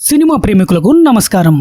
Cinema ప్రేమికులకు నమస్కారం.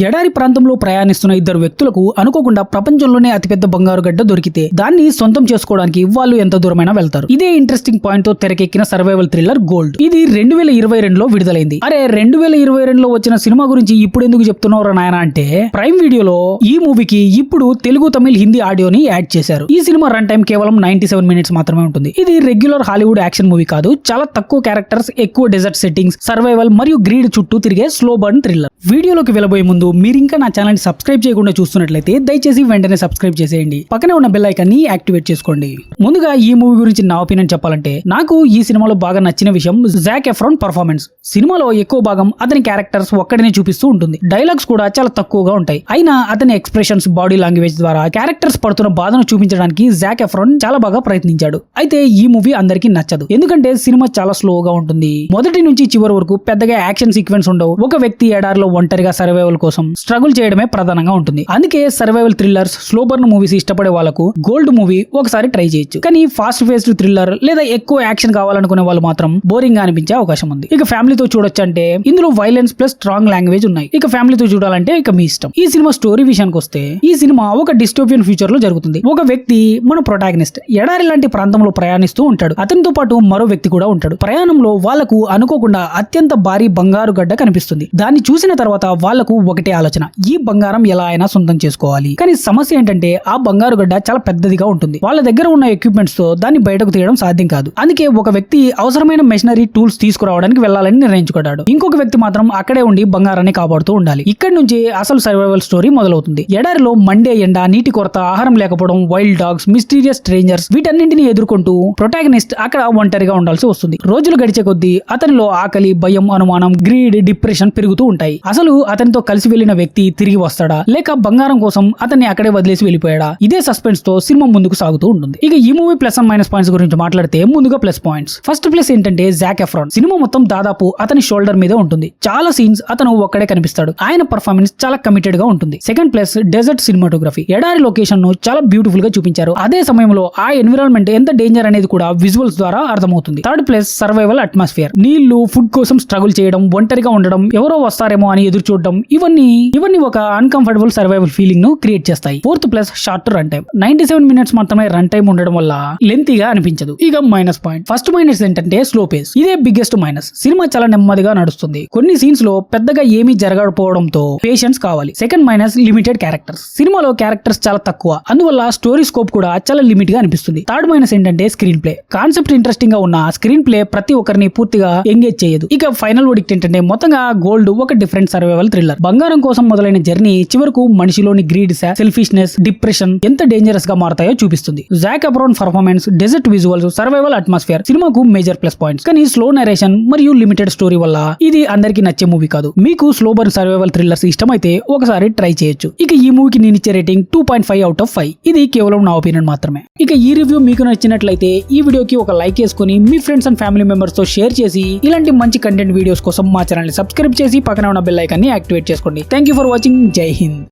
ఎడారి ప్రాంతంలో ప్రయాణిస్తున్న ఇద్దరు వ్యక్తులకు అనుకోకుండా ప్రపంచంలోనే అతిపెద్ద బంగారు గడ్డ దొరికితే దాన్ని సొంతం చేసుకోవడానికి వాళ్ళు ఎంత దూరమైనా వెళ్తారు. ఇదే ఇంట్రెస్టింగ్ పాయింట్ తో తెరకెక్కిన సర్వైవల్ థ్రిల్లర్ గోల్డ్. ఇది 2022లో విడుదలైంది. అరే 2022లో వచ్చిన సినిమా గురించి ఇప్పుడు ఎందుకు చెప్తున్నారా నాయన అంటే, ప్రైమ్ వీడియోలో ఈ మూవీకి ఇప్పుడు తెలుగు, తమిళ్, హిందీ ఆడియోని యాడ్ చేశారు. ఈ సినిమా రన్ టైం కేవలం 97 మినిట్స్ మాత్రమే ఉంటుంది. ఇది రెగ్యులర్ హాలీవుడ్ యాక్షన్ మూవీ కాదు. చాలా తక్కువ క్యారెక్టర్స్, ఎక్కువ డెజర్ట్ సెట్టింగ్స్, సర్వైవల్ మరియు గ్రీడ్ చుట్టూ తిరిగే స్లో బర్న్ థ్రిల్లర్. వీడియోలోకి వెళ్ళబోయే ముందు మీరు ఇంకా నా ఛానల్ ని సబ్స్క్రైబ్ చేయకుండా చూస్తున్నట్లయితే దయచేసి వెంటనే సబ్స్క్రైబ్ చేసేయండి. పక్కనే ఉన్న బెల్ ఐకాన్ ని యాక్టివేట్ చేసుకోండి. ముందుగా ఈ మూవీ గురించి నా ఒపీనియన్ చెప్పాలంటే, నాకు ఈ సినిమాలో బాగా నచ్చిన విషయం జాక్ ఎఫ్రాన్ పర్ఫార్మెన్స్. సినిమాలో ఎక్కువ భాగం అతని క్యారెక్టర్స్ ఒక్కడినే చూపిస్తూ ఉంటుంది. డైలాగ్స్ కూడా చాలా తక్కువగా ఉంటాయి. అయినా అతని ఎక్స్ప్రెషన్స్, బాడీ లాంగ్వేజ్ ద్వారా క్యారెక్టర్స్ పడుతున్న బాధను చూపించడానికి జాక్ ఎఫ్రాన్ చాలా బాగా ప్రయత్నించాడు. అయితే ఈ మూవీ అందరికీ నచ్చదు. ఎందుకంటే సినిమా చాలా స్లోగా ఉంటుంది. మొదటి నుంచి చివరి వరకు పెద్దగా యాక్షన్ సీక్వెన్స్ ఉండవు. ఒక వ్యక్తి ఎడారిలో ఒంటరిగా సర్వైవల్ కోసం స్ట్రగుల్ చేయడమే ప్రధానంగా ఉంటుంది. అందుకే survival thrillers, slow burn movies ఇష్టపడే వాళ్ళకు గోల్డ్ మూవీ ఒకసారి ట్రై చేయొచ్చు. కానీ ఫాస్ట్ ఫేస్డ్ థ్రిల్లర్ లేదా ఎక్కువ యాక్షన్ కావాలనుకునే వాళ్ళు మాత్రం బోరింగ్ గా అనిపించే అవకాశం ఉంది. ఇక ఫ్యామిలీతో చూడొచ్చు అంటే ఇందులో వైలెన్స్ ప్లస్ స్ట్రాంగ్ లాంగ్వేజ్ ఉన్నాయి. ఇక ఫ్యామిలీతో చూడాలంటే ఇక మీ ఇష్టం. ఈ సినిమా స్టోరీ విషయానికి వస్తే, ఈ సినిమా ఒక డిస్టోపియన్ ఫ్యూచర్ లో జరుగుతుంది. ఒక వ్యక్తి, మన ప్రొటాగనిస్ట్, ఎడారి లాంటి ప్రాంతంలో ప్రయాణిస్తూ ఉంటాడు. అతనితో పాటు మరో వ్యక్తి కూడా ఉంటాడు. ప్రయాణంలో వాళ్లకు అనుకోకుండా అత్యంత భారీ బంగారు గడ్డ కనిపిస్తుంది. దాన్ని చూసిన తర్వాత వాళ్లకు ఒకటే ఆలోచన, ఈ బంగారం ఎలా అయినా సొంతం చేసుకోవాలి. కానీ సమస్య ఏంటంటే ఆ బంగారు గడ్డ చాలా పెద్దదిగా ఉంటుంది. వాళ్ళ దగ్గర ఉన్న ఎక్విప్మెంట్స్ తో దాన్ని బయటకు తీయడం సాధ్యం కాదు. అందుకే ఒక వ్యక్తి అవసరమైన మెషినరీ టూల్స్ తీసుకురావడానికి వెళ్లాలని నిర్ణయించుకున్నాడు. ఇంకొక వ్యక్తి మాత్రం అక్కడే ఉండి బంగారాన్ని కాపాడుతూ ఉండాలి. ఇక్కడ నుంచి అసలు సర్వైవల్ స్టోరీ మొదలవుతుంది. ఎడారిలో మండే ఎండ, నీటి కొరత, ఆహారం లేకపోవడం, వైల్డ్ డాగ్స్, మిస్టీరియస్ స్ట్రేంజర్స్, వీటన్నింటినీ ఎదుర్కొంటూ ప్రొటాగనిస్ట్ అక్కడ ఒంటరిగా ఉండాల్సి వస్తుంది. రోజులు గడిచే కొద్దీ అతనిలో ఆకలి, భయం, అనుమానం, గ్రీడ్, డిప్రెషన్ పెరుగుతూ ఉంటాయి. అసలు అతనితో కలిసి వెళ్లిన వ్యక్తి తిరిగి వస్తాడా, లేక బంగారం కోసం అతన్ని అక్కడే వదిలేసి వెళ్ళిపోయాడా? ఇదే సస్పెన్స్ తో సినిమా ముందుకు సాగుతూ ఉంటుంది. ఇక ఈ movie plus and minus points గురించి మాట్లాడితే, ముందుగా ప్లస్ పాయింట్స్. ఫస్ట్ ప్లస్ ఏంటంటే జాక్ ఎఫ్రాన్. సినిమా మొత్తం దాదాపు అతని షోల్డర్ మీద ఉంటుంది. చాలా సీన్స్ అతను ఒక్కడే కనిపిస్తాడు. ఆయన పర్ఫార్మెన్స్ చాలా కమిటెడ్ గా ఉంటుంది. Second plus desert cinematography. ఎడారి లొకేషన్ ను చాలా బ్యూటిఫుల్ గా చూపించారు. అదే సమయంలో ఆ ఎన్విరాన్మెంట్ ఎంత డేంజర్ అనేది కూడా విజువల్స్ ద్వారా అర్థమవుతుంది. Third plus survival atmosphere. నీళ్లు, ఫుడ్ కోసం స్ట్రగుల్ చేయడం, ఒంటరిగా ఉండడం, ఎవరో వస్తారేమో అని ఎదురు చూడడం, ఇవన్నీ ఒక అన్కంఫర్టబుల్ సర్వైవల్ ఫీలింగ్ ను క్రియేట్ చేస్తాయి. Fourth plus short run time. 97 minutes మాత్రమే రన్ టైం ఉండడం వల్ల లెంతీగా అనిపించదు. ఇక మైనస్ పాయింట్. ఫస్ట్ మైనస్ ఏంటంటే స్లో పేస్. ఇదే బిగ్గెస్ట్ మైనస్. సినిమా చాలా నెమ్మదిగా నడుస్తుంది. కొన్ని సీన్స్ లో పెద్దగా ఏమీ జరగకపోవడంతో పేషెన్స్ కావాలి. Second minus limited characters. సినిమాలో క్యారెక్టర్స్ చాలా తక్కువ, అందువల్ల స్టోరీ స్కోప్ కూడా చాలా లిమిట్ గా అనిపిస్తుంది. థర్డ్ మైనస్ ఏంటంటే స్క్రీన్ ప్లే. కాన్సెప్ట్ ఇంట్రెస్టింగ్ గా ఉన్న స్క్రీన్ ప్లే ప్రతి ఒక్కరిని పూర్తిగా ఎంగేజ్ చేయదు. ఇక ఫైనల్ వర్డిక్ట్ ఏంటంటే, మొత్తంగా గోల్డ్ ఒక డిఫరెంట్ సర్వైవల్ థ్రిల్లర్. బంగారం కోసం మొదలైన జర్నీ చివరకు మనిషిలోని గ్రీడ్, సెల్ఫిష్నెస్, డిప్రెషన్ ఎంత డేంజరస్ గా మారతాయో చూపిస్తుంది. Zac Efron performance, desert visuals, survival atmosphere సినిమాకు మేజర్ ప్లస్ పాయింట్స్. కానీ స్లో నరేషన్ మరియు లిమిటెడ్ స్టోరీ వల్ల ఇది అందరికీ నచ్చే మూవీ కాదు. మీకు స్లో బర్న్ సర్వైవల్ థ్రిల్లర్స్ ఇష్టమైతే ఒకసారి ట్రై చేయొచ్చు. ఇక ఈ మూవీకి నేను ఇచ్చే రేటింగ్ 2.5/5. ఇది కేవలం నా ఒపీనియన్ మాత్రమే. ఇక ఈ రివ్యూ మీకు నచ్చినట్లయితే ఈ వీడియోకి ఒక లైక్ చేసుకుని మీ ఫ్రెండ్స్ అండ్ ఫ్యామిలీ మెంబర్స్ తో షేర్ చేసి, ఇలాంటి మంచి కంటెంట్ వీడియోస్ కోసం మా ఛానల్ ని సబ్స్క్రైబ్ చేసి పక్కన ఉన్న బెల్ ఐకాన్ ని యాక్టివేట్ చేసుకోండి. Thank you for watching. జై హింద్.